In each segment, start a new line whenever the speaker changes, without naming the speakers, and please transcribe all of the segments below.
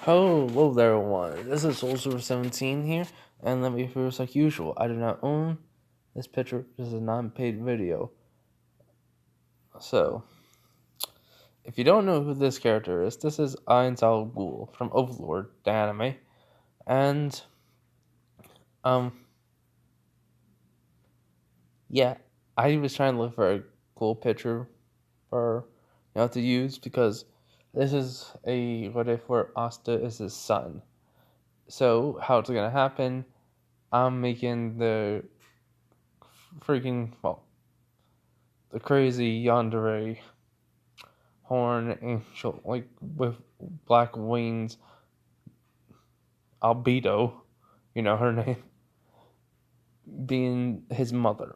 Hello there, everyone. This is Soulsilver17 here, and let me first, like usual, I do not own this picture. This is a non-paid video. So, if you don't know who this character is, this is ainz from Overlord, the anime, and um, yeah, I was trying to look for a cool picture for to use because this is what if where Asta is his son. So how it's gonna happen? I'm making the the crazy yandere horn angel, like with black wings, albedo, her name, being his mother.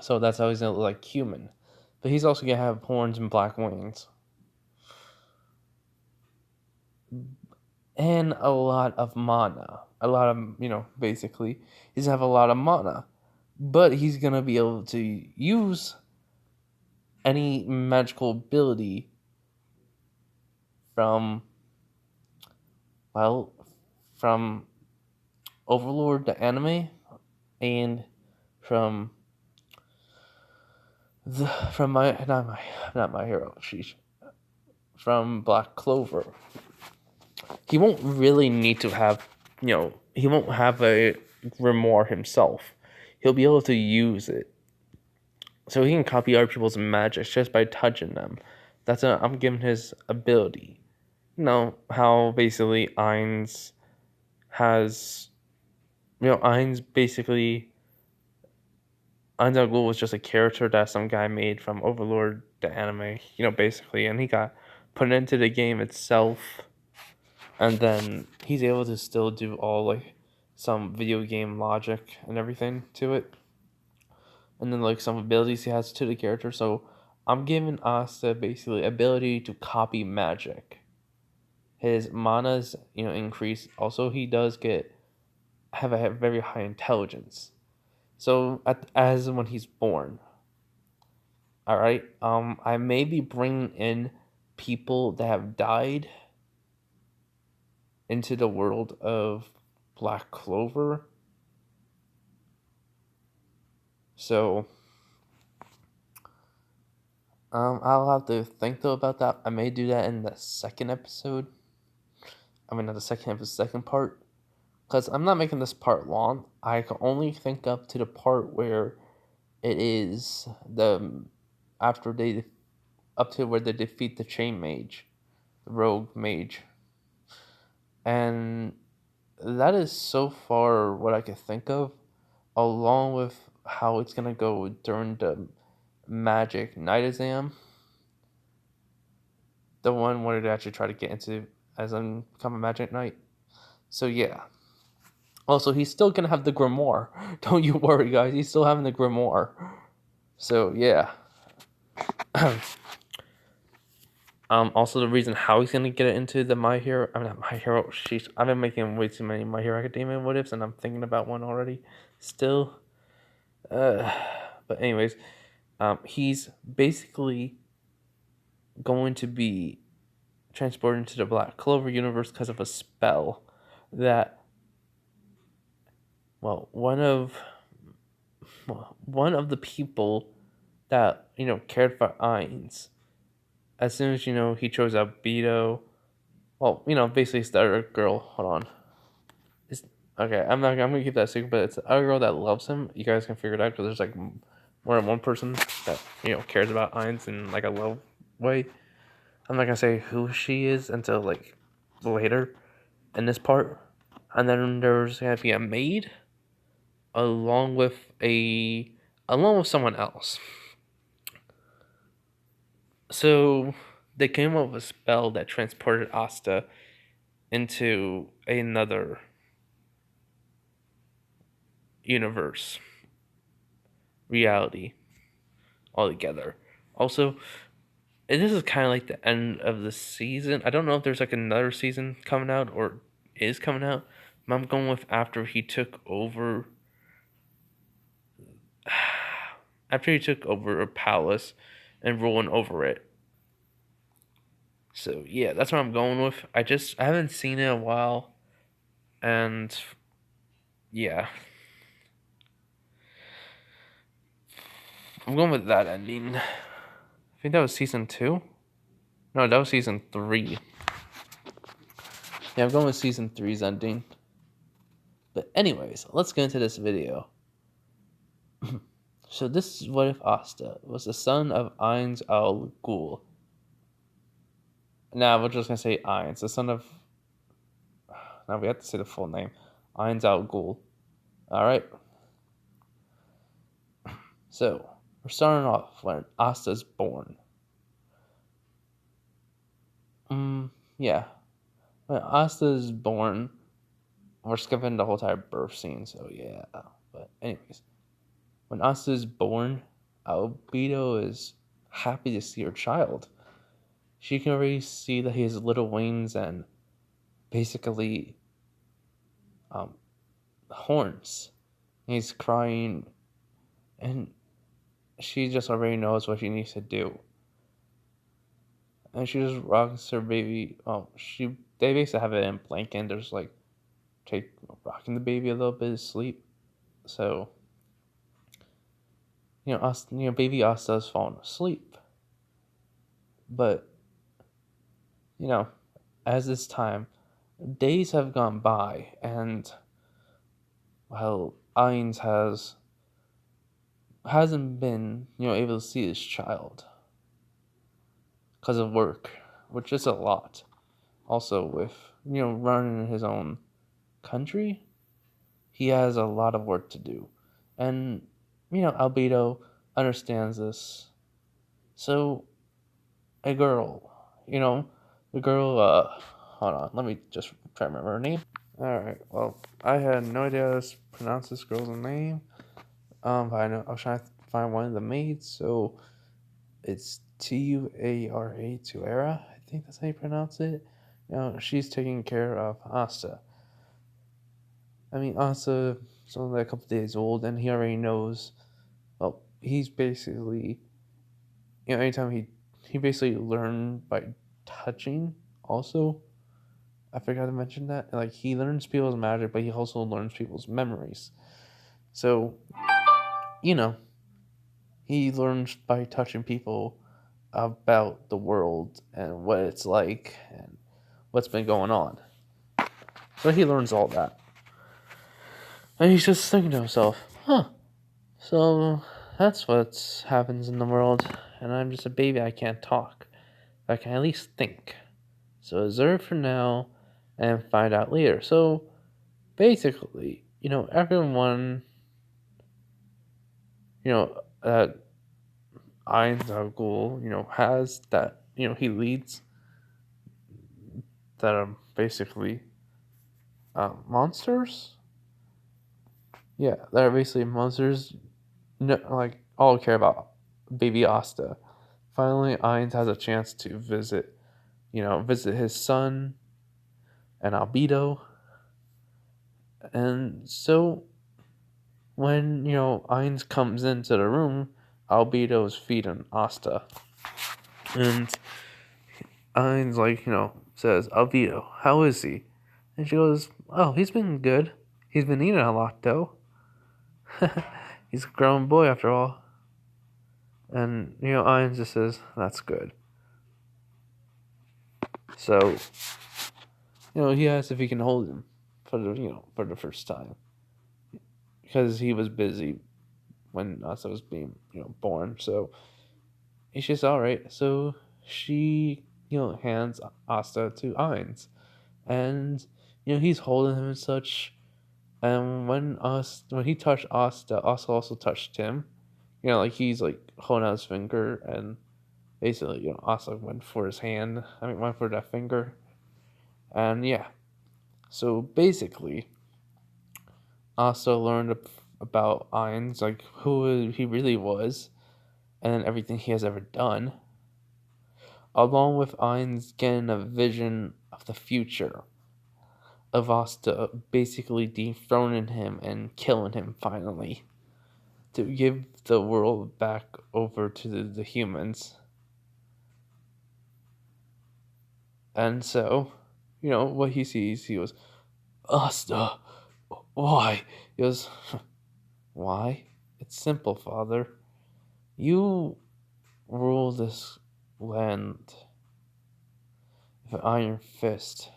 So that's how he's gonna look like human. But he's also gonna have horns and black wings. And a lot of mana. A lot of, basically, he's gonna have a lot of mana. But he's gonna be able to use any magical ability from, well, from Overlord the anime and from from my not my hero, sheesh, from Black Clover. He won't really need to have, he won't have a grimoire himself. He'll be able to use it, so he can copy other people's magic just by touching them. I'm giving his ability. You know how basically ainz has, ainz basically ainz was just a character that some guy made from Overlord the anime, basically, and he got put into the game itself, and then he's able to still do all like some video game logic and everything to it, and then like some abilities he has to the character. So I'm giving Asta basically ability to copy magic. His mana's increase. Also, he does have a very high intelligence. So as when he's born. All right. I may be bringing in people that have died into the world of Black Clover. So, I'll have to think though about that. I may do that in the second episode. I mean, not the second episode, second part, because I'm not making this part long. I can only think up to the part where it is after they up to where they defeat the chain mage, the rogue mage, and that is so far what I can think of, along with how it's gonna go during the magic night exam, the one where they actually try to get into as become a magic knight. So yeah. Also, he's still gonna have the grimoire. Don't you worry, guys. He's still having the grimoire. So yeah. Also, the reason how he's gonna get it into the My Hero, I mean not My Hero. Sheesh, I've been making way too many My Hero Academia what ifs, and I'm thinking about one already. Still, but anyways, he's basically going to be transported into the Black Clover universe because of a spell that, well, one of the people that cared for ainz, as soon as he chose albedo. Well, basically it's the other girl. Hold on. It's okay. I'm gonna keep that secret, but it's the other girl that loves him. You guys can figure it out because there's like more than one person that cares about ainz in like a love way. I'm not gonna say who she is until like later in this part. And then there's gonna be a maid along with someone else. So they came up with a spell that transported Asta into another universe, reality altogether. Also, and this is kind of like the end of the season. I don't know if there's like another season coming out or is coming out. But I'm going with after he took over. After he took over a palace and ruling over it. So yeah, that's what I'm going with. I haven't seen it in a while, and yeah, I'm going with that ending. I think that was season 2. No, that was season 3. Yeah, I'm going with season 3's ending. But anyways, let's get into this video. So this is what if Asta was the son of Ainz al Ghul. Now we're just gonna say Ainz, the son of. Now we have to say the full name, Ainz al Ghul. All right. So we're starting off when Asta's born. Yeah. When Asta's born, we're skipping the whole entire birth scene. So yeah. But anyways, when Asta's born, Albedo is happy to see her child. She can already see that he has little wings and basically horns. He's crying, and she just already knows what she needs to do. And she just rocks her baby. They basically have it in a blanket, and there's like rocking the baby a little bit to sleep. So baby Asta's falling asleep, but as this time, days have gone by, and well, ainz hasn't been able to see his child because of work, which is a lot. Also, with running his own country, he has a lot of work to do, and Albedo understands this. So a girl, the girl. Hold on, let me just try to remember her name. All right. Well, I had no idea how to pronounce this girl's name. But I know I was trying to find one of the maids, so it's Tuara, Tuara. I think that's how you pronounce it. She's taking care of Asta. I mean, Asta is only a couple days old, and he already knows. Well, he's basically, anytime he basically learned by touching. Also, I forgot to mention that. Like, he learns people's magic, but he also learns people's memories. So, he learns by touching people about the world and what it's like and what's been going on. So he learns all that. And he's just thinking to himself, so that's what happens in the world, and I'm just a baby, I can't talk. But I can at least think. So observe for now and find out later. So basically, everyone, that Ainz al Ghul, has that, he leads that are basically monsters. Yeah, that are basically monsters. No, like, all care about baby Asta. Finally, ainz has a chance to visit his son and Albedo. And so when, ainz comes into the room, Albedo is feeding Asta. And ainz, says, Albedo, how is he? And she goes, oh, he's been good. He's been eating a lot, though. He's a grown boy, after all. And, ainz just says, that's good. So, he asks if he can hold him for the first time. Because he was busy when Asta was being, born. So, he's just alright. So, she, hands Asta to ainz. And, he's holding him and such. And when he touched Asta also touched him. He's holding out his finger, and basically, Asta went for his hand. Went for that finger. And yeah. So basically, Asta learned about ainz, who he really was, and everything he has ever done. Along with ainz getting a vision of the future of Asta basically dethroning him and killing him finally to give the world back over to the humans. And so, what he sees, he goes, Asta, why? He goes, why? It's simple, father. You rule this land with an iron fist.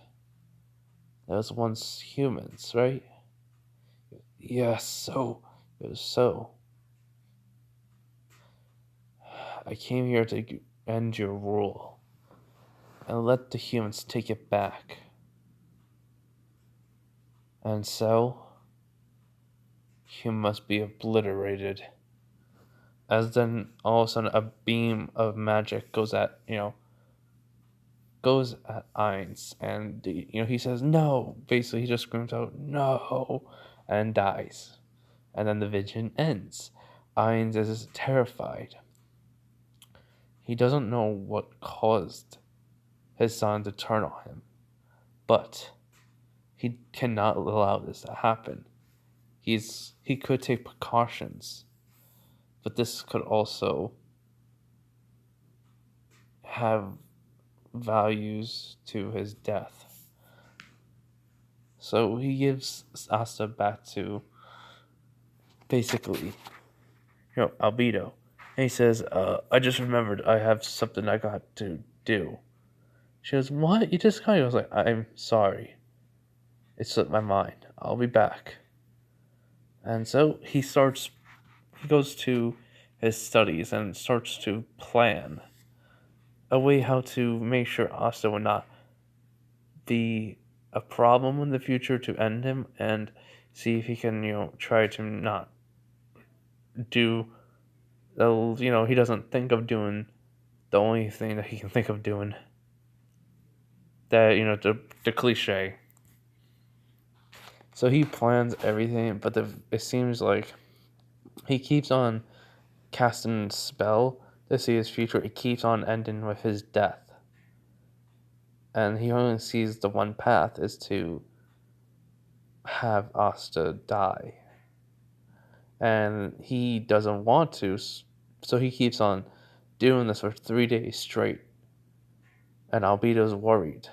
That was once humans, right? Yes, so. It was so. I came here to end your rule and let the humans take it back. And so, you must be obliterated. As then all of a sudden a beam of magic goes at ainz, and he says no. Basically, he just screams out no and dies, and then the vision ends. Ainz is terrified. He doesn't know what caused his son to turn on him, but he cannot allow this to happen. He could take precautions, but this could also have values to his death. So he gives Asta back to basically, albedo. And he says, I just remembered I have something I got to do. She goes, what? You just kind of goes like, I'm sorry. It slipped my mind. I'll be back. And so he goes to his studies and starts to plan a way how to make sure Asta would not be a problem in the future, to end him, and see if he can, try to not do, he doesn't think of doing the only thing that he can think of doing. That, the cliche. So he plans everything, but it seems like he keeps on casting spell to see his future. It keeps on ending with his death. And he only sees the one path is to have Asta die. And he doesn't want to, so he keeps on doing this for 3 days straight. And Albedo's worried.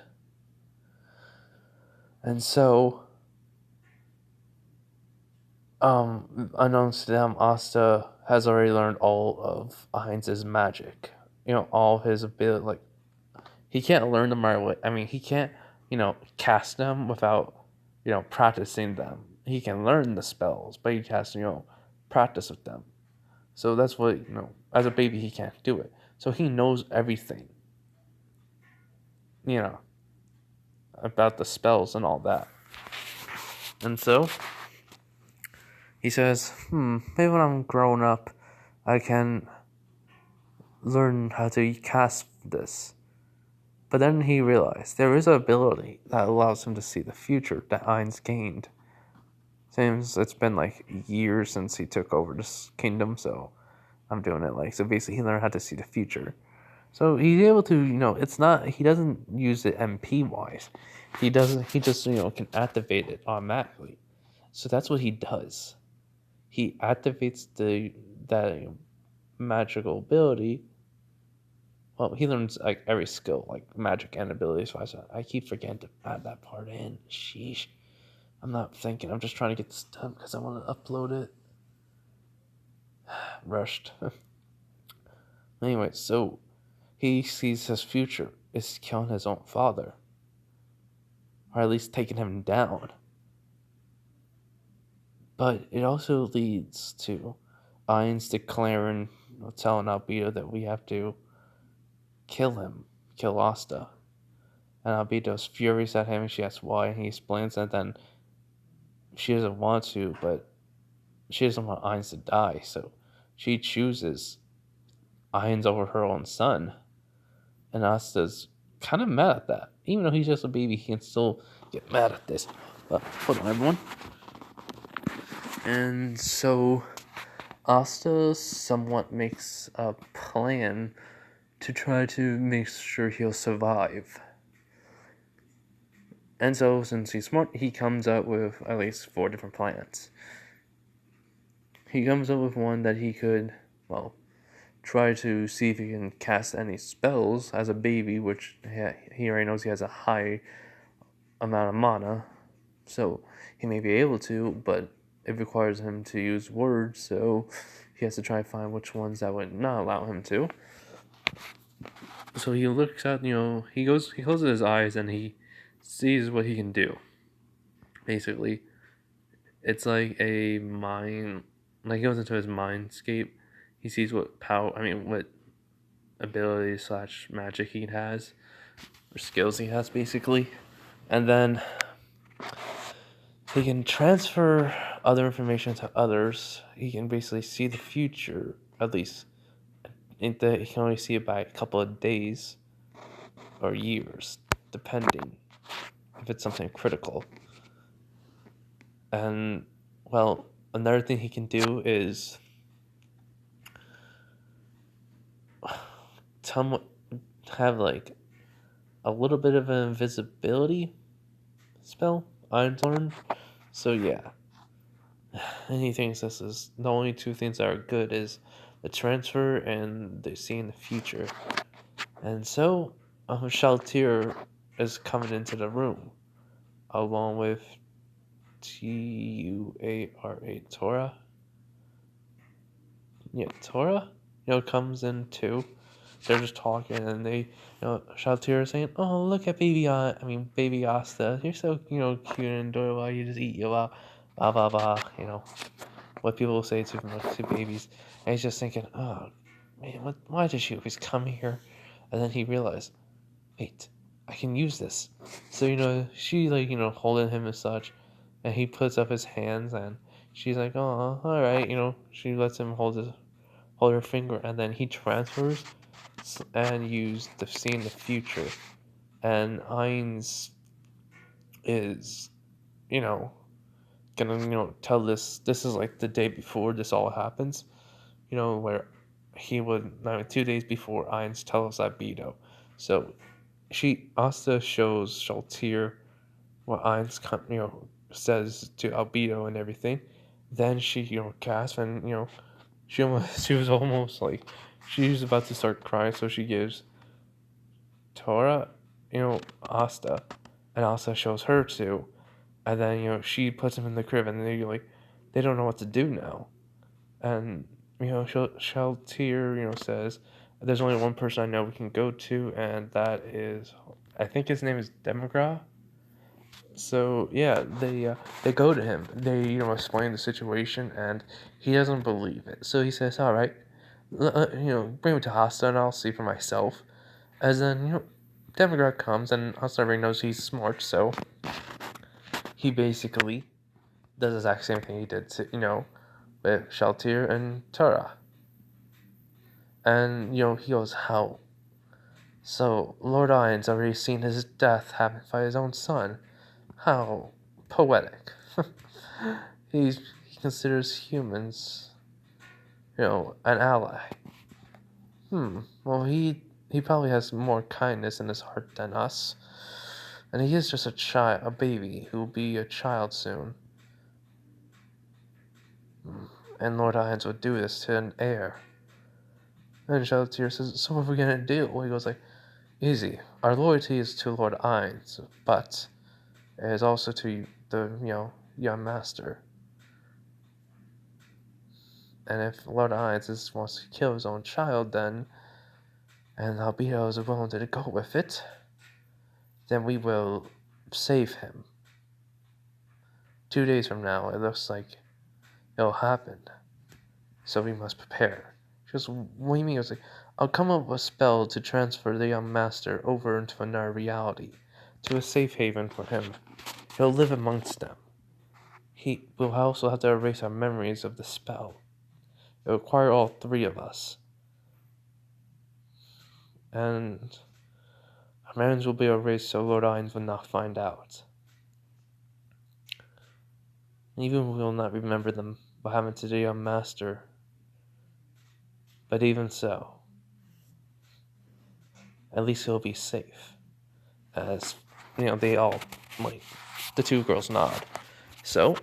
And so, unknowns to them, Asta has already learned all of ainz's magic. All his ability. Like, he can't learn them right away. I mean, he can't, cast them without, practicing them. He can learn the spells, but he has to, practice with them. So that's what, as a baby, he can't do it. So he knows everything, about the spells and all that. And so he says, maybe when I'm grown up, I can learn how to cast this. But then he realized there is an ability that allows him to see the future that ainz gained. Seems it's been like years since he took over this kingdom, so I'm doing it so basically he learned how to see the future. So he's able to, it's not, he doesn't use it MP wise. He just, can activate it automatically. So that's what he does. He activates that magical ability. Well, he learns every skill, magic and abilities. So I keep forgetting to add that part in. Sheesh. I'm not thinking. I'm just trying to get this done because I want to upload it. Rushed. Anyway, so he sees his future is killing his own father. Or at least taking him down. But it also leads to ainz declaring, telling Albedo that we have to kill Asta. And Albedo's furious at him, and she asks why, and he explains that then she doesn't want to, but she doesn't want ainz to die, so she chooses ainz over her own son. And Asta's kind of mad at that. Even though he's just a baby, he can still get mad at this. But hold on, everyone. And so Asta somewhat makes a plan to try to make sure he'll survive. And so, since he's smart, he comes up with at least 4 different plans. He comes up with one that he could, try to see if he can cast any spells as a baby, which he already knows he has a high amount of mana, so he may be able to, but it requires him to use words, so he has to try and find which ones that would not allow him to. So he looks at, he closes his eyes and he sees what he can do. Basically, it's like a mind, like he goes into his mindscape. He sees what what ability / magic he has, or skills he has, basically. And then he can transfer other information to others. He can basically see the future, at least. He can only see it by a couple of days or years, depending if it's something critical. And, well, another thing he can do is have like a little bit of an invisibility spell, I've learned. So yeah. And he thinks this is the only two things that are good is the transfer and the seeing the future. And so Shaltir is coming into the room along with Tuara. Tora? Yeah, Tora? Comes in too. They're just talking and they Shaltir is saying, "Oh, look at baby Asta. You're so, cute and adorable. You just eat you blah blah blah, what people will say to babies." And he's just thinking, "Oh man, why does she always come here?" And then he realized, wait, I can use this. So she holding him and such, and he puts up his hands and she's like, "Oh, all right." She lets him hold her finger, and then he transfers and use the seeing the future. And ainz is, gonna tell this is like the day before this all happens, where he would 2 days before ainz tells Albedo. So Asta shows Shaltir what ainz says to Albedo and everything. Then she gasps and she was almost like she was about to start crying, so she gives Tora Asta, and Asta shows her too. And then, she puts him in the crib, and they don't know what to do now. And, Shaltir, says, "There's only one person I know we can go to, and that is, I think his name is Demagra." So, yeah, they go to him. They, explain the situation, and he doesn't believe it. So he says, "All right, bring him to Asta, and I'll see for myself." As then, Demagra comes, and Asta already knows he's smart, so he basically does the exact same thing he did to, with Shaltir and Tara. And, he goes, "How? So, Lord ainz already seen his death happen by his own son. How poetic." He considers humans, an ally. Well, he probably has more kindness in his heart than us. And he is just a baby who will be a child soon. And Lord ainz would do this to an heir. And Shaltir says, "So what are we gonna do?" Well, he goes like, "Easy. Our loyalty is to Lord ainz, but it is also to the, young master. And if Lord ainz wants to kill his own child, then, and Albedo is willing to go with it, then we will save him. 2 days from now, it looks like it'll happen. So we must prepare." She goes, "What do you mean?" I was like, "I'll come up with a spell to transfer the young master over into another reality, to a safe haven for him. He'll live amongst them. He will also have to erase our memories of the spell. It will require all 3 of us. And our memories will be erased so Lord ainz will not find out. Even we will not remember them what happened to the young master. But even so, at least he'll be safe." As, they all, the 2 girls nod. So,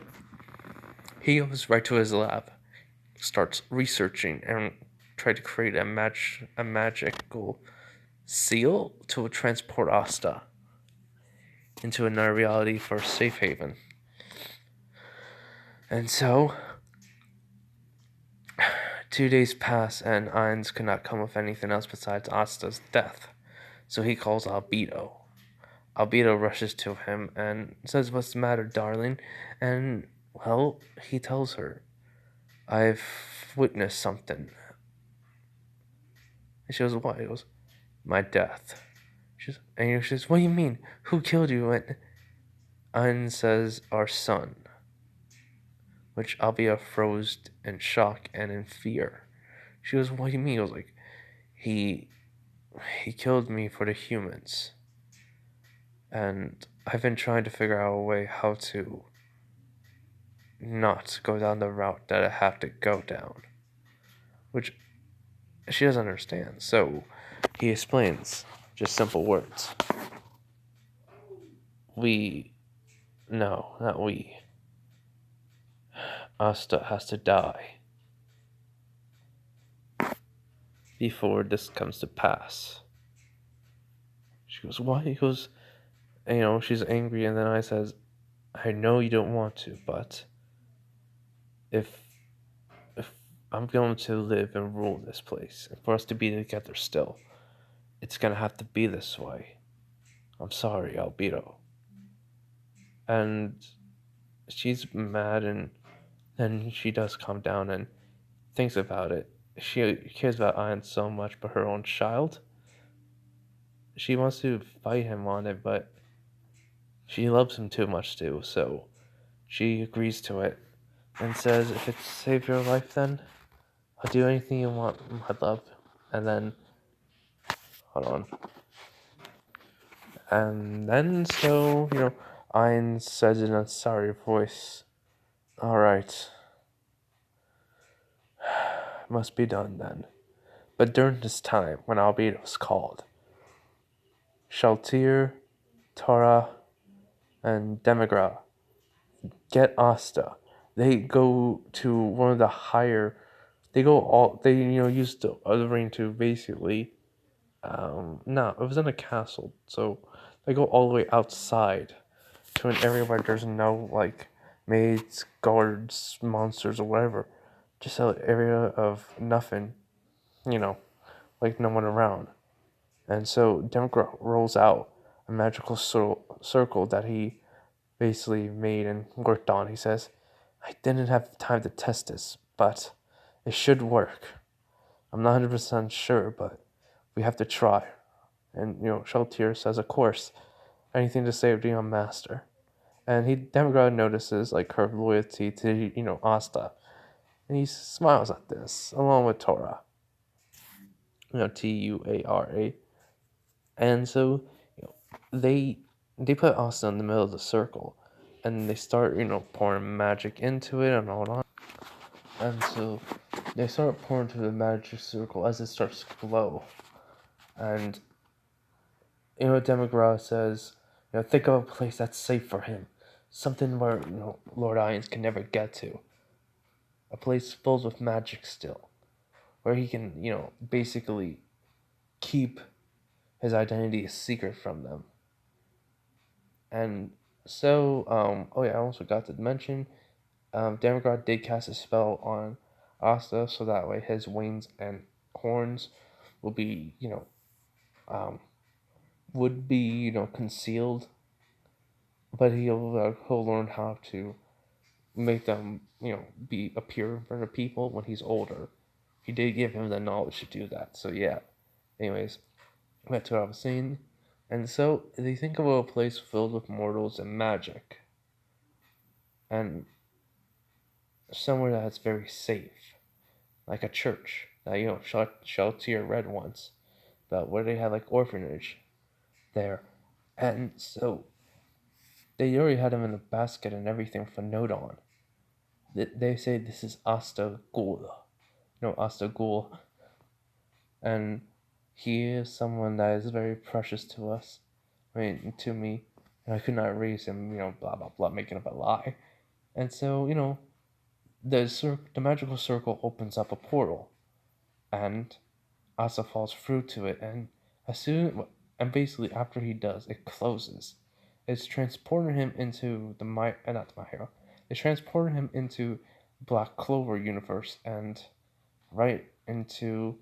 he goes right to his lab, starts researching and tried to create a magical seal to transport Asta into another reality for a safe haven. And so 2 days pass, and ainz could not come with anything else besides Asta's death. So he calls Albedo. Albedo rushes to him and says, "What's the matter, darling?" And, well, he tells her, "I've witnessed something." And she goes, "What?" He goes, "My death." She says, "What do you mean? Who killed you?" And ainz says, "Our son." Which Albedo froze in shock and in fear. She goes, "What do you mean?" He goes, like, he killed me for the humans. And I've been trying to figure out a way how to not go down the route that I have to go down. Which she doesn't understand. So he explains, just simple words. No, not we. Asta has to die before this comes to pass. She goes, "Why?" He goes, she's angry, and then I says, "I know you don't want to, but if I'm going to live and rule this place, and for us to be together still, it's gonna have to be this way. I'm sorry, Albedo." And she's mad, and then she does calm down and thinks about it. She cares about ainz so much, but her own child, she wants to fight him on it, but she loves him too much too, so she agrees to it and says, "If it saves your life, then I'll do anything you want, my love." And then, hold on. And then, so, ainz says in a sorry voice, "Alright, must be done then." But during this time, when Albedo's called, Shaltir, Tara, and Demigra get Asta. They go to one of the higher. They use the other ring to basically. No, it was in a castle, so they go all the way outside to an area where there's no like maids, guards, monsters, or whatever. Just an area of nothing, you know, like no one around. And so Democrat rolls out a magical circle that he basically made and worked on. He says, "I didn't have time to test this, but it should work. I'm not 100% sure, but we have to try." And, Sheltier says, "Of course, anything to save the young master." And Demigod notices, like, her loyalty to, Asta. And he smiles at this, along with Tora. Tuara. And so, they put Asta in the middle of the circle. And they start, pouring magic into it and all that. And so, they start pouring through the magic circle as it starts to glow. And, Demigra says, think of a place that's safe for him. Something where, Lord ainz can never get to. A place filled with magic still. Where he can, basically keep his identity a secret from them. And so, I almost forgot to mention, Demigod did cast a spell on Asta, so that way his wings and horns will be, concealed. But he'll learn how to make them, appear in front of people when he's older. He did give him the knowledge to do that. So yeah. Anyways, back to what I was saying. And so they think of a place filled with mortals and magic, and somewhere that's very safe, like a church that Sheltier read once about where they had like orphanage there, and so they already had him in a basket and everything with a note on. They say this is Asta Gul, Asta Gul, and he is someone that is very precious to us. To me, and I could not raise him, blah blah blah, making up a lie. And so, the magical circle opens up a portal, and Asta falls through to it, and basically after he does, it closes. It's transporting him into not my hero. It's transporting him into Black Clover universe and right into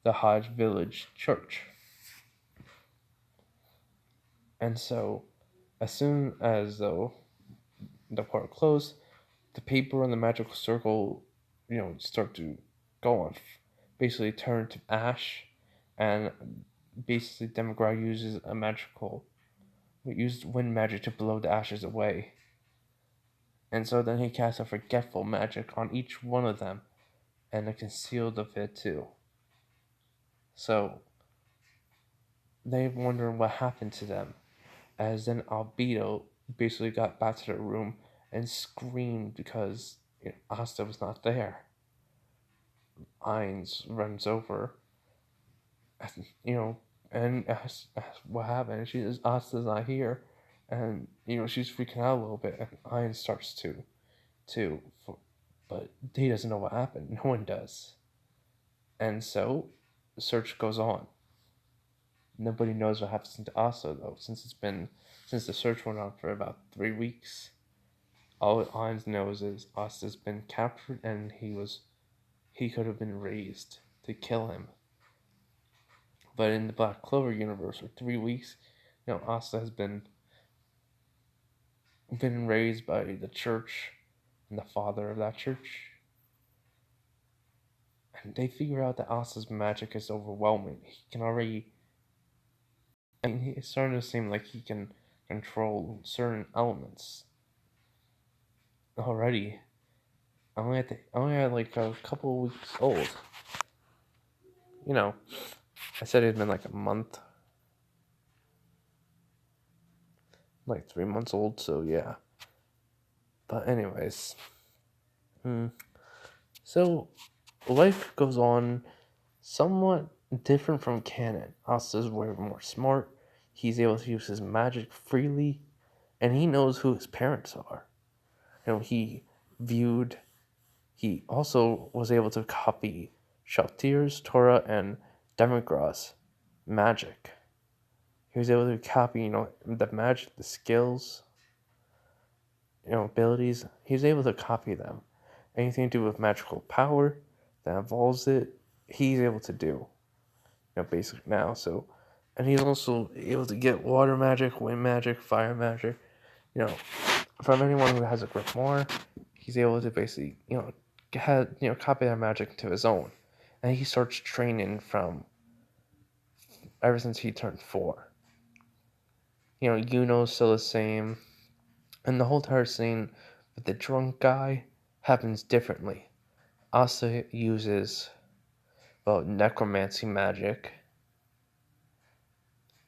the Hodge Village Church. And so, as soon as though the portal closed, the paper and the magical circle, start to go on, basically turn to ash, and basically Demogorgon used wind magic to blow the ashes away. And so then he casts a forgetful magic on each one of them, and it concealed of it too. So they wonder what happened to them, as then Albedo basically got back to the room and screamed because Asta was not there. Ainz runs over, and asks what happened. And she says Asta's not here, and she's freaking out a little bit. And Ainz starts to, but he doesn't know what happened. No one does, and so the search goes on. Nobody knows what happens to Asta though, since the search went on for about 3 weeks. All Ainz knows is Asta's been captured, and he could have been raised to kill him. But in the Black Clover universe, for 3 weeks, Asta has been raised by the church and the father of that church. And they figure out that Asta's magic is overwhelming. It's starting to seem like he can control certain elements already. Only at like a couple of weeks old. I said it had been like a month. Like 3 months old, so yeah. But anyways. So life goes on somewhat different from canon. Asta's way more smart. He's able to use his magic freely, and he knows who his parents are. He also was able to copy Shaltir's, Torah, and Demigras magic. He was able to copy, the magic, the skills, abilities. He was able to copy them. Anything to do with magical power that involves it, he's able to do. Basic now. So, and he's also able to get water magic, wind magic, fire magic. From anyone who has a grimoire, he's able to basically, copy that magic to his own. And he starts training from ever since he turned 4. Yuno's still the same. And the whole entire scene with the drunk guy happens differently. Asta uses, necromancy magic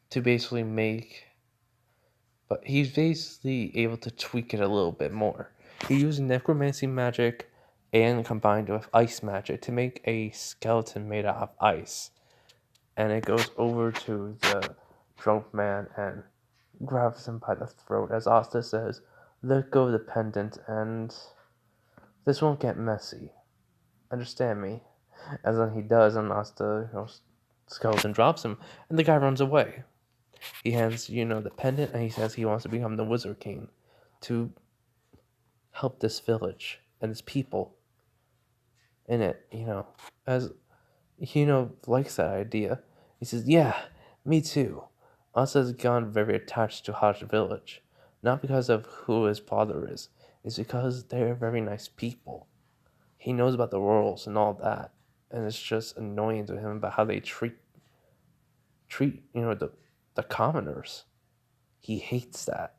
to basically but he's basically able to tweak it a little bit more. He used necromancy magic and combined with ice magic to make a skeleton made out of ice. And it goes over to the drunk man and grabs him by the throat, as Asta says, "Let go of the pendant, and this won't get messy. Understand me?" As then he does, and Asta, skeleton drops him, and the guy runs away. He hands, the pendant, and he says he wants to become the Wizard King to help this village and its people in it, as likes that idea. He says, "Yeah, me too." Asta has gone very attached to Hodge Village, not because of who his father is. It's because they're very nice people. He knows about the royals and all that, and it's just annoying to him about how they treat the commoners. He hates that.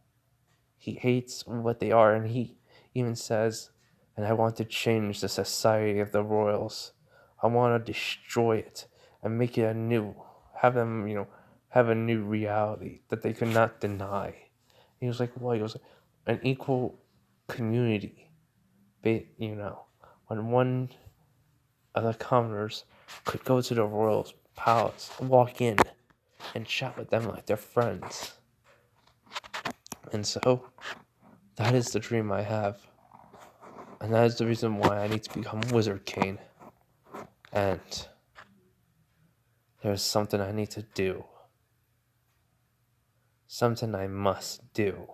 He hates what they are, and he even says, "And I want to change the society of the royals. I want to destroy it and make it anew. Have them, have a new reality that they could not deny." He was like, "What?" He was like, "An equal community. When one of the commoners could go to the royal's palace, walk in, and chat with them like they're friends." And so, that is the dream I have. And that is the reason why I need to become Wizard King. And there's something I need to do. Something I must do.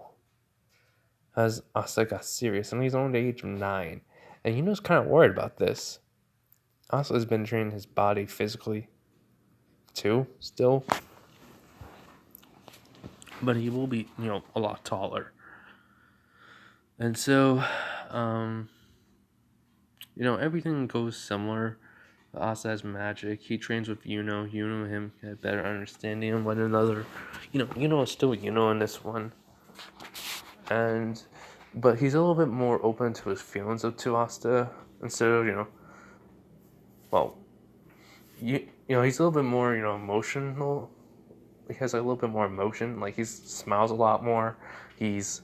As Asta got serious, and he's only the age of 9. And Yuno's kind of worried about this. Asta has been training his body physically, too, still. But he will be, a lot taller. And so, everything goes similar. Asta has magic. He trains with Yuno. Yuno and him have better understanding of one another. Yuno is still Yuno in this one. But he's a little bit more open to his feelings to Asta. Instead of, he's a little bit more, emotional. He has a little bit more emotion. Like, he smiles a lot more. He's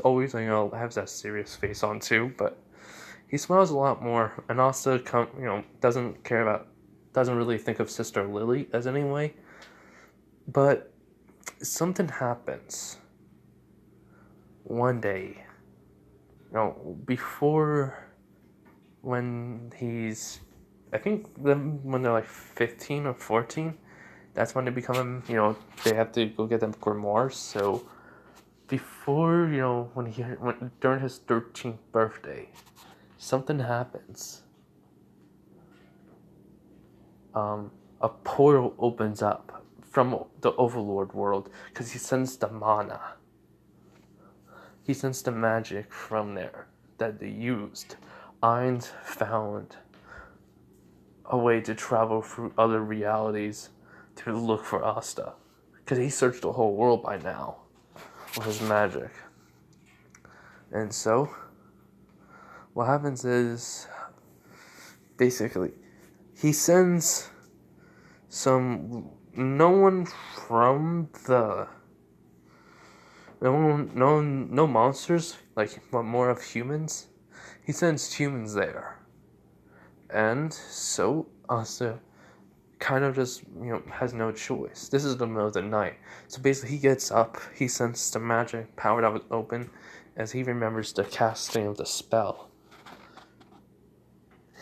always, has that serious face on too, but he smiles a lot more. And also, doesn't really think of Sister Lily as anyway. But something happens one day, before when he's, I think when they're like 15 or 14, that's when they become, they have to go get them grimoires. So before, when during his 13th birthday, something happens. A portal opens up from the Overlord world because he sends the mana. He sends the magic from there that they used. Ainz found a way to travel through other realities to look for Asta, because he searched the whole world by now with his magic. And so, what happens is, basically, he sends no monsters, but more of humans. He sends humans there. And so Asta kind of just, has no choice. This is the middle of the night. So basically he gets up, he senses the magic power that was open as he remembers the casting of the spell.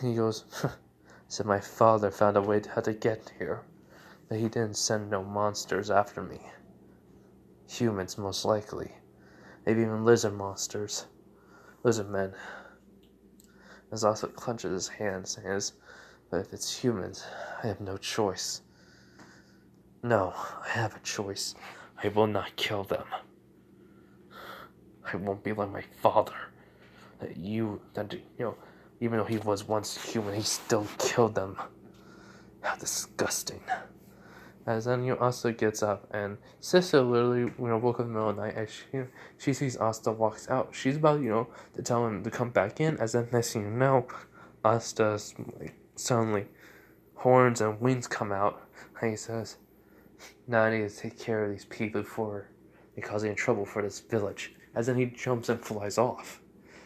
He goes, so my father found a way how to get here, but he didn't send no monsters after me. Humans, most likely. Maybe even lizard monsters. Lizard men. As Asta clenches his hand, says, but if it's humans, I have no choice. No, I have a choice. I will not kill them. I won't be like my father. Even though he was once human, he still killed them. How disgusting. As then, Asta gets up, and Sister literally, woke up in the middle of the night, as she sees Asta walks out. She's about, to tell him to come back in, as then next thing you know, Asta's, suddenly, horns and wings come out, and he says, now I need to take care of these people before they cause any trouble for this village. As then he jumps and flies off.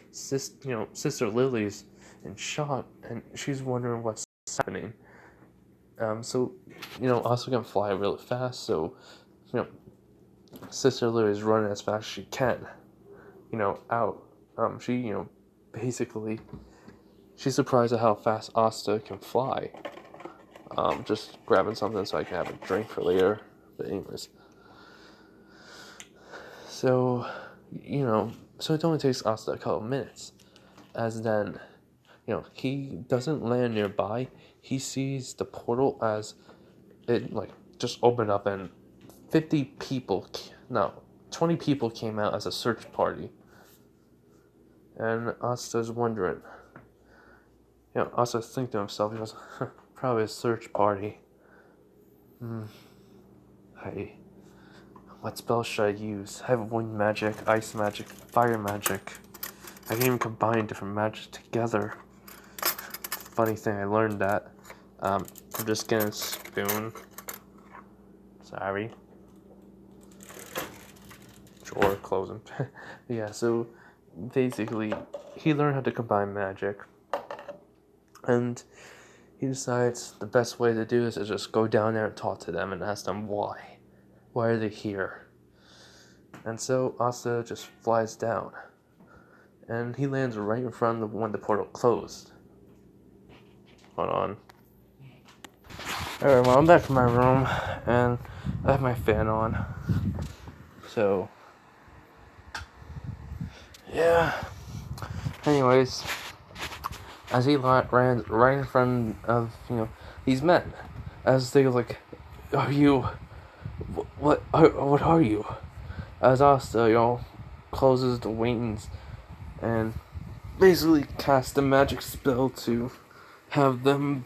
Sister Lily's in shock, and she's wondering what's happening. So, Asta can fly really fast, so, Sister Lily is running as fast as she can, out. She, basically, she's surprised at how fast Asta can fly. Just grabbing something so I can have a drink for later. But anyways. So, so it only takes Asta a couple minutes. As then, he doesn't land nearby. He sees the portal as it, just opened up and 20 people came out as a search party. And Asta's wondering, Asta's thinking to himself, he goes, probably a search party. Hey, what spell should I use? I have wind magic, ice magic, fire magic. I can even combine different magic together. Funny thing, I learned that. I'm just getting a spoon. Sorry. Drawer closing. Yeah, so basically, he learned how to combine magic. And he decides the best way to do this is just go down there and talk to them and ask them why. Why are they here? And so Asta just flies down. And he lands right in front of when the portal closed. Hold on. Alright, well, I'm back in my room, and I have my fan on. So, yeah. Anyways, as he ran right in front of, these men, as they were like, are you, what are you? As Asta, closes the wings, and basically casts a magic spell to have them,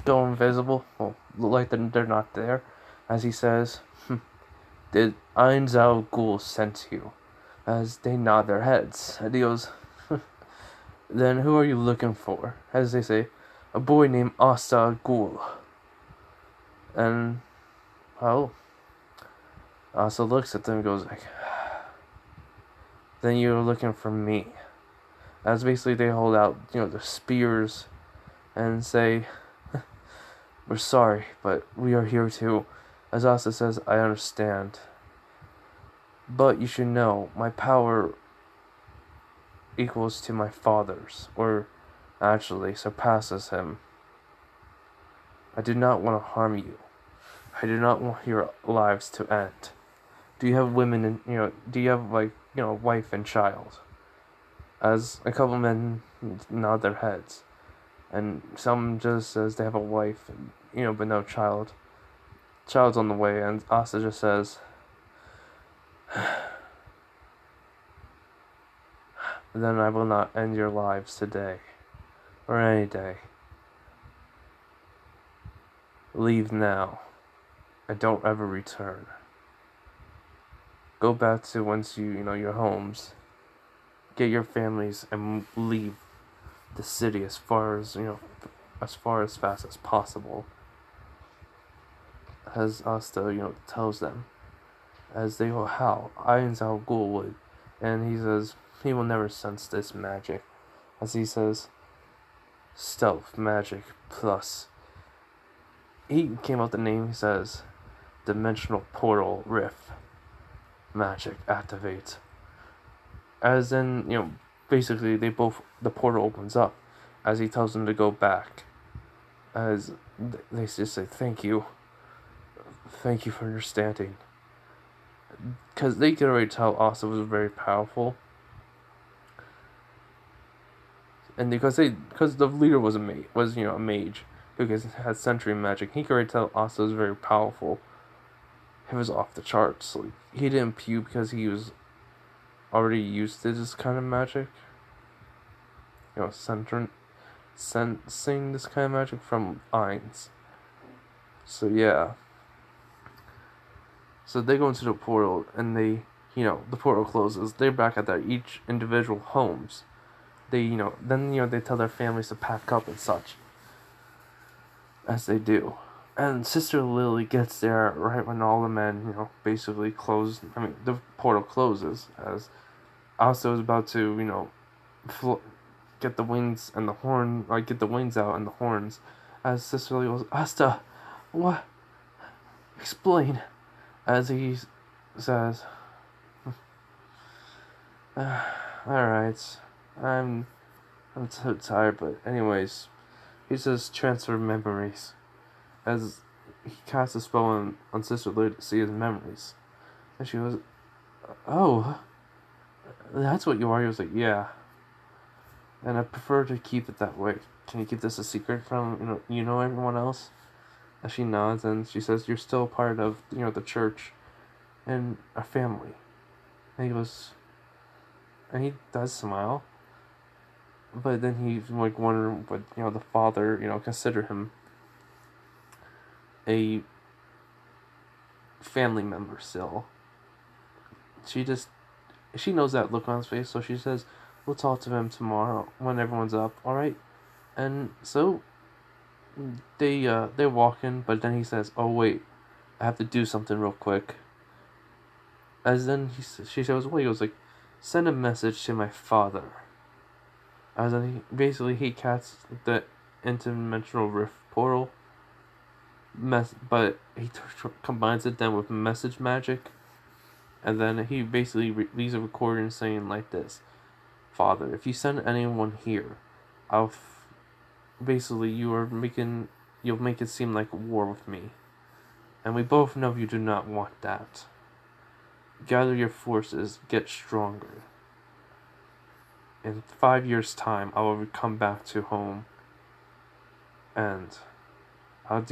go invisible, well, look like they're not there, as he says, did ainz sent you? As they nod their heads, and he goes, then who are you looking for? As they say, a boy named Asta Ghoul. And, well, Asta looks at them and goes like, then you're looking for me. As basically they hold out, their spears and say, we're sorry, but we are here too. As Asta says, I understand. But you should know, my power equals to my father's, or actually surpasses him. I do not want to harm you. I do not want your lives to end. Do you have women and, do you have, wife and child? As a couple men nod their heads. And some just says they have a wife, and, but no child. Child's on the way, and Asta just says, then I will not end your lives today, or any day. Leave now, and don't ever return. Go back to once your homes. Get your families and leave the city as far as fast as possible. As Asta, tells them. As they go, how? Ainz would. And he says, he will never sense this magic. As he says, stealth magic plus. He came up with the name, he says, dimensional portal rift magic activate. As then, basically the portal opens up as he tells them to go back. As they just say, thank you for understanding. Because they could already tell Asta was very powerful. And because the leader was a mage who had sentry magic, he could already tell Asta was very powerful. It was off the charts. Like, he didn't pew because he was already used to this kind of magic. Sensing this kind of magic from ainz. So yeah. So they go into the portal, and they, the portal closes. They're back at their each individual homes. They, then, they tell their families to pack up and such. As they do. And Sister Lily gets there right when all the men, basically close. The portal closes. As Asta was about to, get the wings and the horn, get the wings out and the horns. As Sister Lily goes, Asta, what? Explain. As he says, alright, I'm so tired, but anyways, he says transfer memories. As he casts a spell on Sister Lily to see his memories. And she goes, oh, that's what you are? He was like, yeah. And I prefer to keep it that way. Can you keep this a secret from, everyone else? As she nods, and she says, you're still part of, the church and a family. And he goes, and he does smile. But then he's wondering would, the father, consider him a family member still. She knows that look on his face, so she says, we'll talk to him tomorrow when everyone's up, alright? And so they're walking, but then he says, oh wait, I have to do something real quick. As then she says, well, he goes like, send a message to my father. As then he casts the interdimensional rift portal, but he combines it then with message magic, and then he basically leaves a recording saying like this, Father, if you send anyone here, I'll basically you'll make it seem like war with me. And we both know you do not want that. Gather your forces, get stronger. In 5 years' time, I will come back to home, and I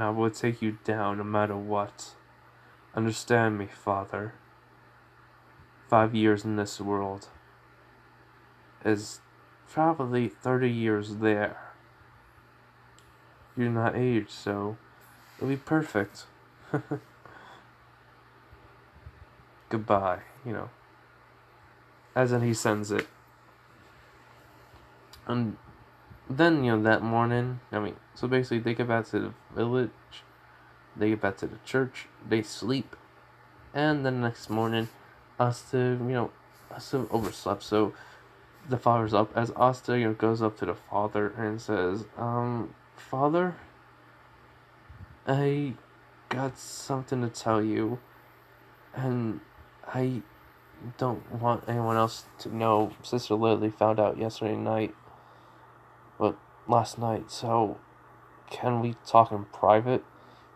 will take you down no matter what. Understand me, father. 5 years in this world is probably 30 years there. You're not aged, so it'll be perfect. Goodbye, As in, he sends it. And then, that morning, so basically they get back to the village, they get back to the church, they sleep, and the next morning, Asta overslept, so the father's up. As Asta, goes up to the father and says, Father, I got something to tell you, and I don't want anyone else to know. Sister Lily found out yesterday night, but last night, so can we talk in private?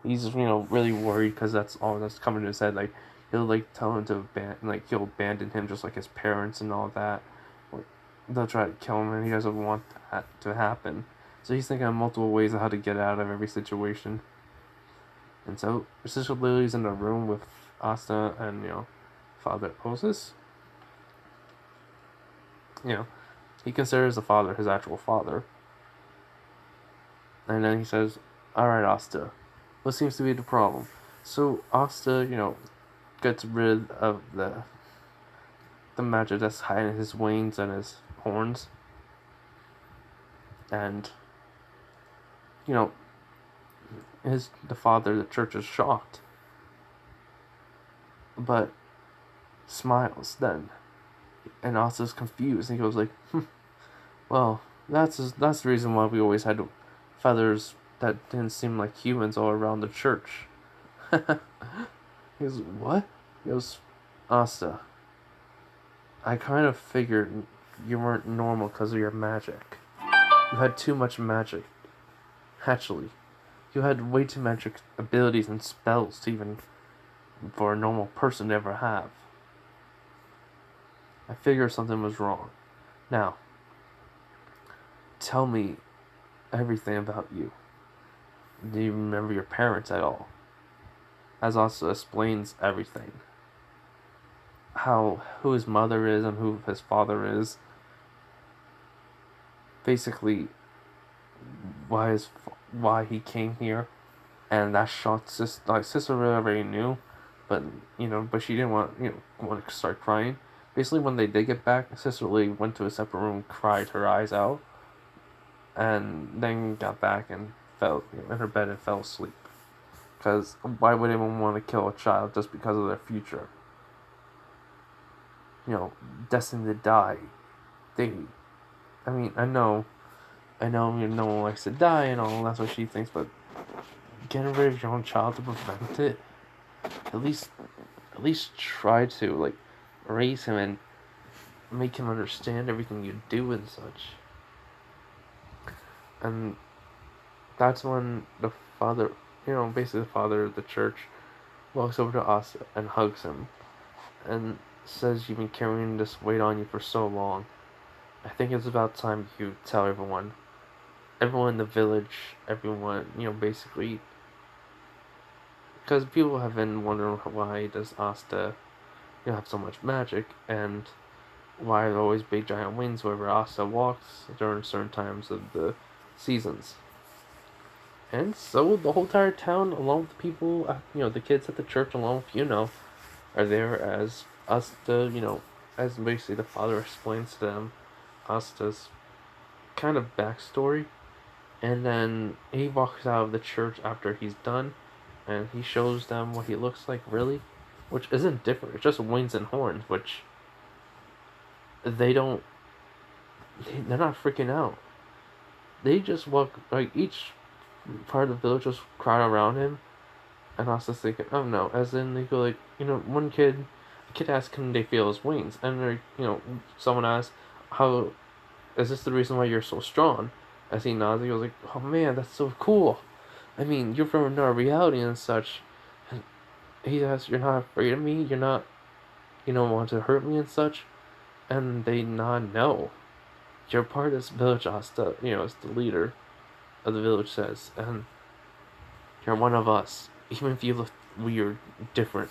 He's, really worried because that's all that's coming to his head. Like, he'll, tell him to he'll abandon him just like his parents and all that. They'll try to kill him, and he doesn't want that to happen. So he's thinking of multiple ways of how to get out of every situation. And so, Sister Lily's in the room with Asta and, Father Moses. He considers the father his actual father. And then he says, Alright, Asta, what seems to be the problem? So, Asta, gets rid of the magic that's hiding his wings and his horns. And, the church is shocked. But smiles then. And Asta's confused, and he goes like, well, that's the reason why we always had feathers that didn't seem like humans all around the church. He goes, what? He goes, Asta, I kind of figured you weren't normal because of your magic. You had too much magic. Actually, you had way too magic abilities and spells to even for a normal person to ever have. I figured something was wrong. Now, tell me everything about you. Do you remember your parents at all? As Asta explains everything. Who his mother is and who his father is. Basically, why he came here, and that shocked sister really already knew, but she didn't want to start crying. Basically, when they did get back, Sister Lee went to a separate room, cried her eyes out, and then got back and fell in her bed and fell asleep. Because why would anyone want to kill a child just because of their future? Destined to die. I know, no one likes to die and all, that's what she thinks, but getting rid of your own child to prevent it, at least try to, raise him and make him understand everything you do and such. And that's when the father, basically the father of the church, walks over to Asta and hugs him and says, you've been carrying this weight on you for so long. I think it's about time you tell everyone in the village, everyone, basically, because people have been wondering why does Asta, have so much magic, and why are there always big giant wings wherever Asta walks during certain times of the seasons. And so the whole entire town, along with the people, the kids at the church, along with, are there as Asta, as basically the father explains to them Asta's kind of backstory. And then he walks out of the church after he's done, and he shows them what he looks like, really, which isn't different. It's just wings and horns, which they're not freaking out. They just walk, each part of the village just crowd around him, and Asta's thinking, oh no, as in they go a kid asks, can they feel his wings? And someone asks, how, is this the reason why you're so strong? As he nods, he goes like, "Oh man, that's so cool. I mean, you're from another reality and such." And he asks, "You're not afraid of me? You're not, want to hurt me and such?" And they nod no. You're part of this village, Asta. As the leader of the village says, and you're one of us. Even if you look weird, different,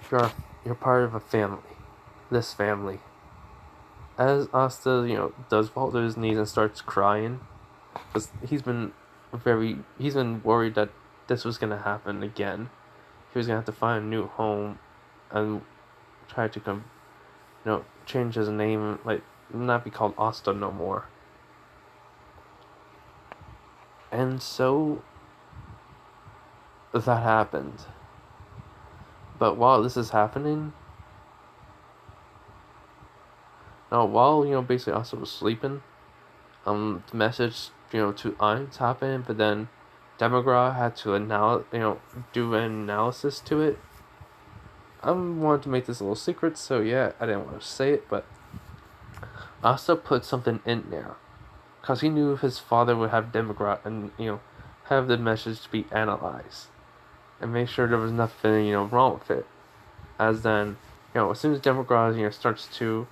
you're part of a family. This family. As Asta, does fall to his knees and starts crying, because he's been worried that this was gonna happen again. He was gonna have to find a new home, and try to change his name, like not be called Asta no more. And so that happened. But while this is happening, while basically Asta was sleeping, the message to ainz happened, but then Demagra had to do an analysis to it. I wanted to make this a little secret, so yeah, I didn't want to say it, but Asta put something in there, because he knew his father would have Demagra and have the message to be analyzed and make sure there was nothing wrong with it. As then as soon as Demagra starts to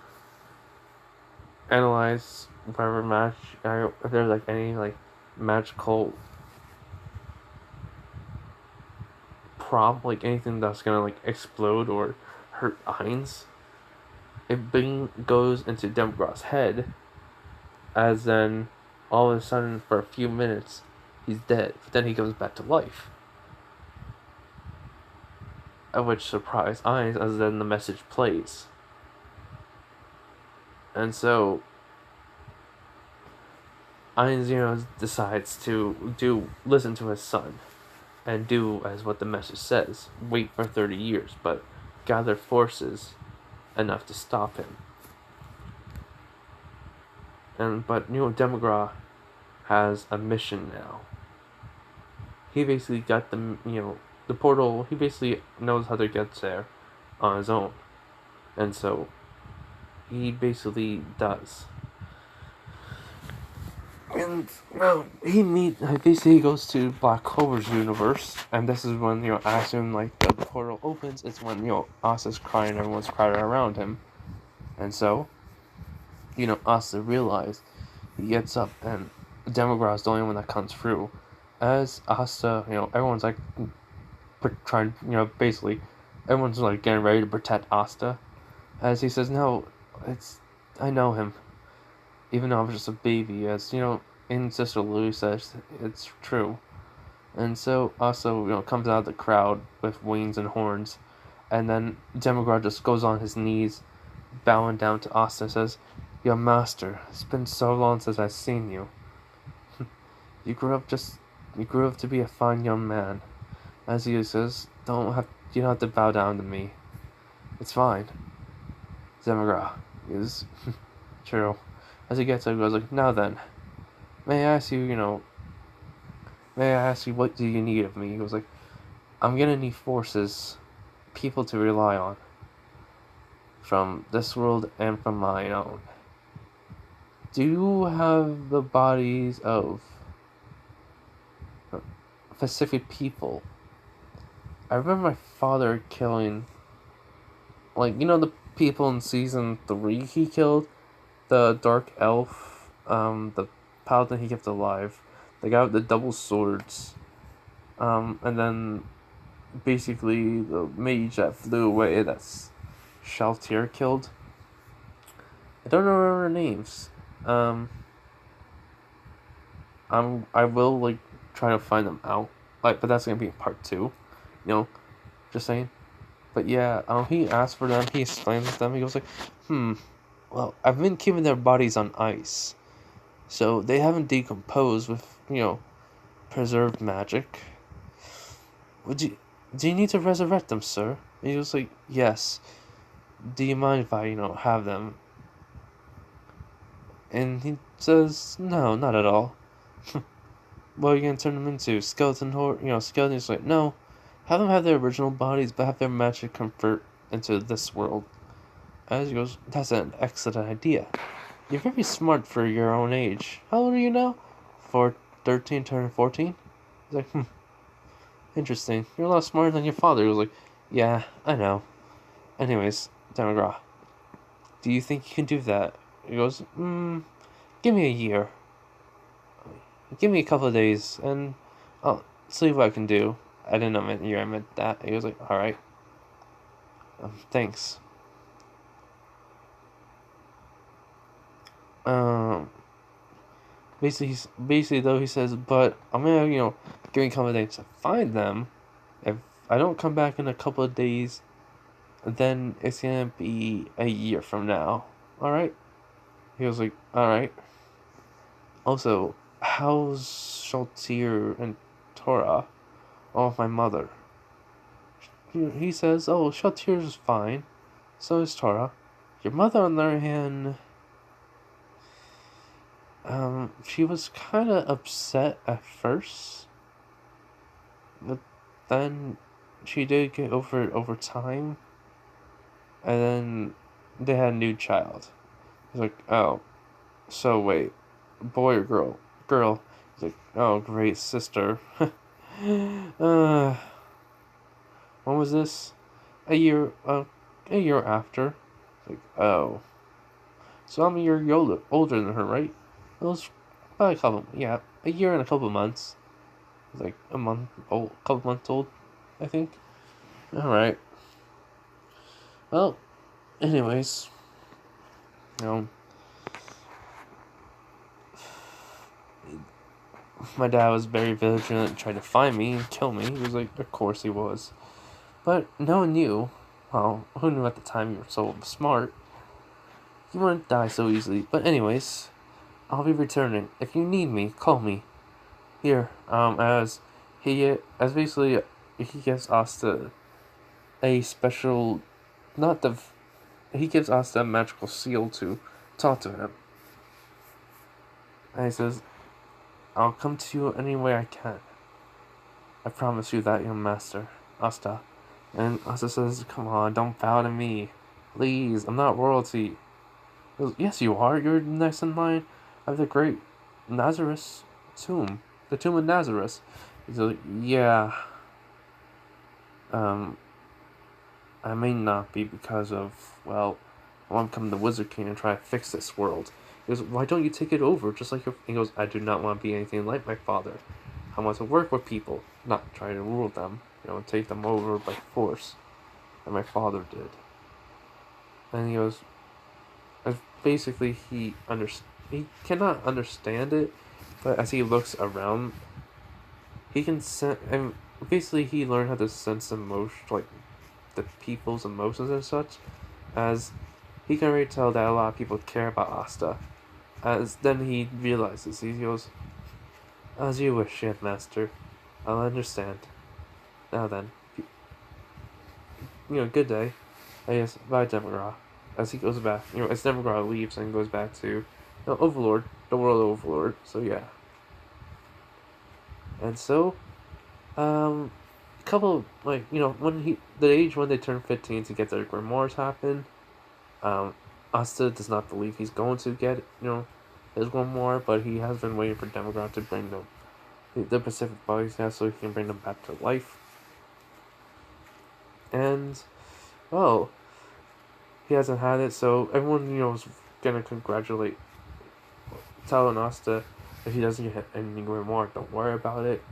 analyze whatever match, if there's like any like magical prop, like anything that's gonna like explode or hurt ainz, it goes into Demagra's head. As then all of a sudden for a few minutes he's dead, but then he comes back to life. Which surprised ainz, as then the message plays. And so ainz, decides to listen to his son and do as what the message says. Wait for 30 years, but gather forces enough to stop him. But Demagra has a mission now. He basically got the portal. He basically knows how to get there on his own, and so he basically does. And he basically goes to Black Clover's universe, and this is when as soon like the portal opens, it's when Asta's crying, everyone's crying around him, and so Asta realized. He gets up, and Demagra is the only one that comes through. As Asta, everyone's like trying, basically, everyone's like getting ready to protect Asta. As he says, "No, I know him, even though I was just a baby." As in Sister Lou says, it's true. And so Asta, comes out of the crowd with wings and horns, and then Demagra just goes on his knees, bowing down to Asta, and says, "Your master, it's been so long since I've seen you. You grew up to be a fine young man." As he says, you don't have to bow down to me. It's fine." Demagra is true. As he gets up, he goes like, "Now then, may I ask you, what do you need of me?" He goes like, "I'm gonna need forces, people to rely on, from this world and from my own. Do you have the bodies of specific people? I remember my father killing, the people in season 3 he killed, the dark elf, the paladin he kept alive, the guy with the double swords, and then basically the mage that flew away that's Shaltir killed. I don't remember their names. I will try to find them out. But that's gonna be in part 2. Just saying. But yeah, he asked for them, he explains them, he goes like, well, I've been keeping their bodies on ice. So they haven't decomposed with, preserved magic. Do you need to resurrect them, sir? And he was like, "Yes. Do you mind if I, have them?" And he says, "No, not at all." "What are you gonna turn them into? Skeletons like, "No. Have them have their original bodies, but have their magic convert into this world." As he goes, "That's an excellent idea." You're very smart for your own age. How old are you now? 13, turning 14? He's like, interesting. You're a lot smarter than your father. He was like, yeah, I know. Anyways, Demagra, do you think you can do that? He goes, give me a year. Give me a couple of days, and I'll see what I can do. I didn't know a year, I meant that. He was like, alright. Thanks. Um, basically though, he says, but I'm gonna, give me a couple of days to find them. If I don't come back in a couple of days, then it's gonna be a year from now. Alright? He was like, alright. Also, how's Shaltir and Torah? Oh, my mother. He says, oh, Shaltir's fine. So is Torah. Your mother, on the other hand, she was kind of upset at first, but then she did get over it over time, and then they had a new child. He's like, oh, so wait, boy or girl? Girl. He's like, oh, great, sister. uh, when was this? A year after. Like, oh. So I'm a year older than her, right? It was probably a year and a couple months. It was like a month old, couple months old, I think. Alright. Well, anyways. You know, my dad was very vigilant and tried to find me and kill me. He was like, of course he was. But no one knew. Well, who knew at the time you were so smart? You wouldn't die so easily. But anyways, I'll be returning. If you need me, call me. Here, as basically, he gives Asta a special, not the, he gives Asta a magical seal to talk to him. And he says, I'll come to you any way I can. I promise you that, young master, Asta. And Asta says, come on, don't bow to me. Please, I'm not royalty. He goes, yes, you are. You're next in line of the great Nazareth tomb. The tomb of Nazareth. He's like, yeah. I may not be because of, well, I want to become the Wizard King and try to fix this world. He goes, why don't you take it over just like your... He goes, I do not want to be anything like my father. I want to work with people, not try to rule them, and take them over by force, like my father did. And he goes, basically he cannot understand it, but as he looks around, he can sense, and basically he learned how to sense emotion, like the people's emotions and such, as he can already tell that a lot of people care about Asta. As then he realizes, he goes, as you wish, young master. I'll understand. Now then, good day. I guess, bye, Demagra. As he goes back, as Demagra leaves and goes back to, Overlord, the world Overlord. So yeah. And so, a couple, when the age when they turn 15 to get their grimoires happen, Asta does not believe he's going to get, his grimoire, but he has been waiting for Demagra to bring them the Pacific bodies now so he can bring them back to life. And, well, he hasn't had it, so everyone, is gonna congratulate, telling Asta if he doesn't get any grimoire, don't worry about it.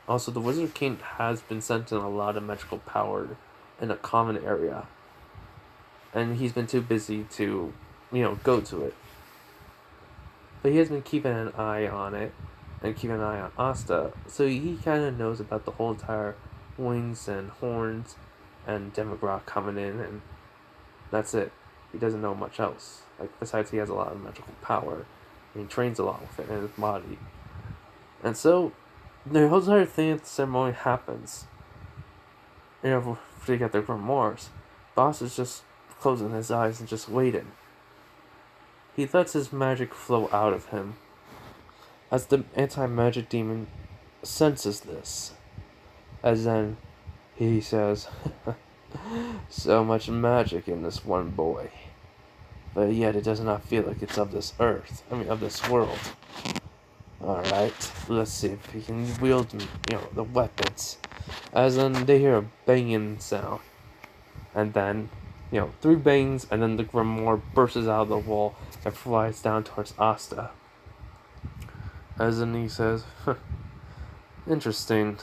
Also, the Wizard King has been sent in a lot of magical power in a common area. And he's been too busy to, go to it. But he has been keeping an eye on it, and keeping an eye on Asta, so he kind of knows about the whole entire wings and horns and Demagra coming in, and that's it. He doesn't know much else. Besides, he has a lot of magical power, and he trains a lot with it in his body. And so, the whole entire thing at the ceremony happens. To get their grimoires. Boss is just closing his eyes and just waiting. He lets his magic flow out of him. As the anti-magic demon senses this. As then, he says, so much magic in this one boy. but yet it does not feel like it's of this earth. I mean, of this world. Alright, let's see if he can wield, the weapons. As then they hear a banging sound. And then, 3 bangs, and then the grimoire bursts out of the wall and flies down towards Asta. As then he says, interesting.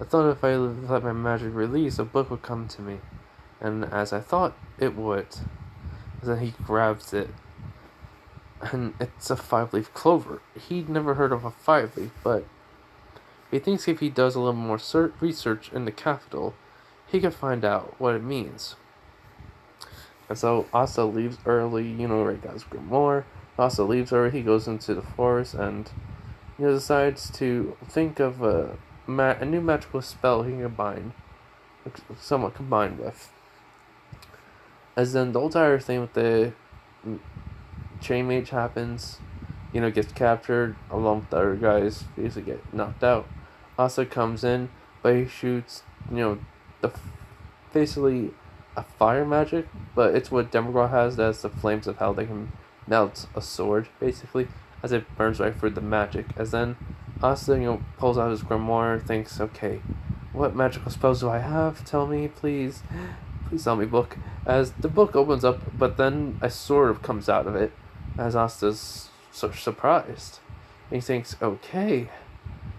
I thought if I let my magic release, a book would come to me. And as I thought it would. And then he grabs it. And it's a 5-leaf clover. He'd never heard of a 5-leaf, but he thinks if he does a little more research in the capital, he could find out what it means. And so Asta leaves early, right, guys, grimoire. Asta leaves early, he goes into the forest and decides to think of a new magical spell he can somewhat combined with. As then the entire thing with the chain mage happens, gets captured along with the other guys, basically get knocked out. Asta comes in, but he shoots, basically a fire magic, but it's what Demogorgon has, that's the flames of hell. They can melt a sword, basically, as it burns right through the magic. As then Asta, pulls out his grimoire, thinks, okay, what magical spells do I have? Tell me, please. Please tell me, book. As the book opens up, but then a sword comes out of it, as Asta's so surprised. He thinks, okay,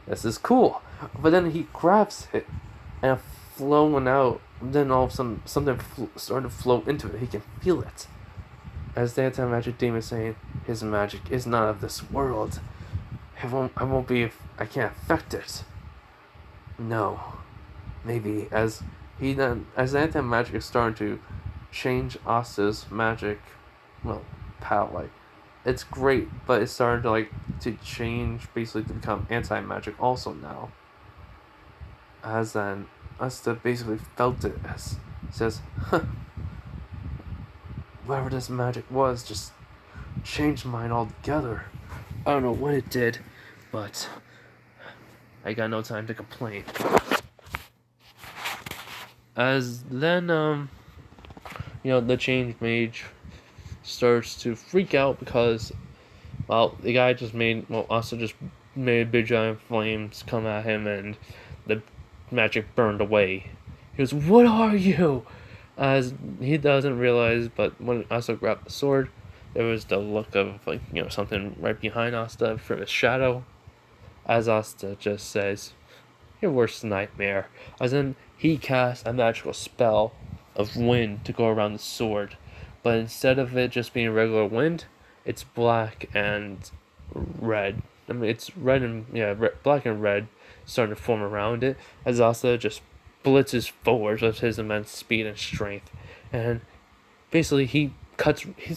this is cool. But then he grabs it, and flowing out, then all of a sudden, something started to flow into it. He can feel it. As the anti-magic demon is saying, his magic is not of this world. I can't affect it. No. Maybe as the anti-magic is starting to change Asta's magic, palette, it's great, but it's starting to change, basically to become anti-magic also now. As then Asta basically felt it, as says, whatever this magic was just changed mine altogether. I don't know what it did, but I got no time to complain. As then, the change mage starts to freak out because, the guy Asta just made big giant flames come at him and the magic burned away. He goes, what are you? As he doesn't realize, but when Asta grabbed the sword, there was the look of, something right behind Asta from his shadow. As Asta just says, your worst nightmare. As then he casts a magical spell of wind to go around the sword. But instead of it just being regular wind, it's black and red. I mean, it's red and, black and red starting to form around it. As Asta just blitzes forward with his immense speed and strength. And basically he's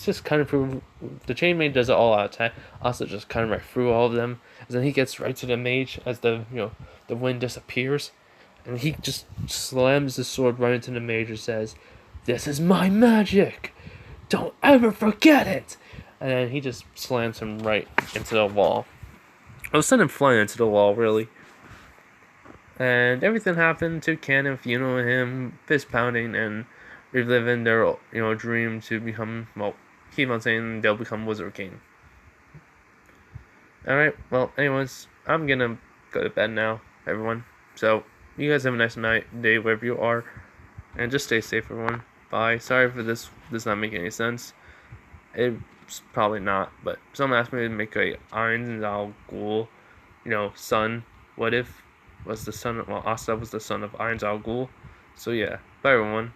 just kind of through, the chain mage does it all out attack. Asta just kind of right through all of them. And then he gets right to the mage as the wind disappears. And he just slams the sword right into the mage and says, this is my magic! Don't ever forget it! And then he just slams him right into the wall. I was sending him flying into the wall, really. And everything happened to Canon funeral him, fist pounding, and reliving their dream to become, keep on saying they'll become Wizard King. Alright, anyways, I'm gonna go to bed now, everyone. So, you guys have a nice night, day, wherever you are. And just stay safe, everyone. Bye. Sorry for this not making any sense. It's probably not, but someone asked me to make a ainz son. What if was the son of, Asta was the son of ainz. So yeah, bye everyone.